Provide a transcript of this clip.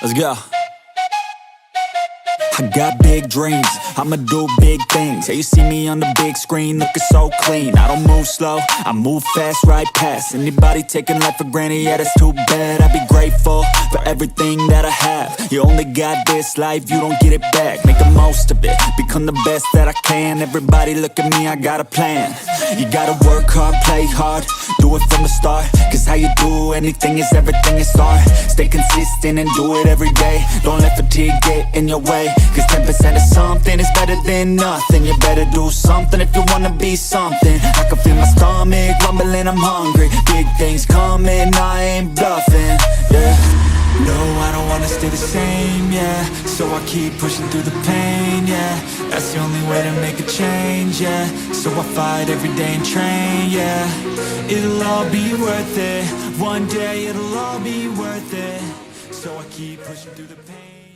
Let's go. I got big dreams, I'ma do big things. Yeah, you see me on the big screen looking so clean. I don't move slow, I move fast, right past anybody taking life for granted, yeah, that's too bad. I'd be grateful for everything that I have. You only got this life, you don't get it back. Make the most of it, become the best that I can. Everybody look at me, I got a plan. You gotta work hard, play hard, do it from the start. Cause how you do anything is everything it's art. Stay consistent and do it every day. Don't let fatigue get in your way. Cause 10% of something is better than nothing. You better do something if you wanna be something. I can feel my stomach rumbling, I'm hungry. Big things coming, I ain't bluffing, yeah. No, I don't wanna stay the same, yeah. So I keep pushing through the pain, yeah. That's the only way to make a change, yeah. So I fight every day and train, yeah. It'll all be worth it. One day it'll all be worth it. So I keep pushing through the pain.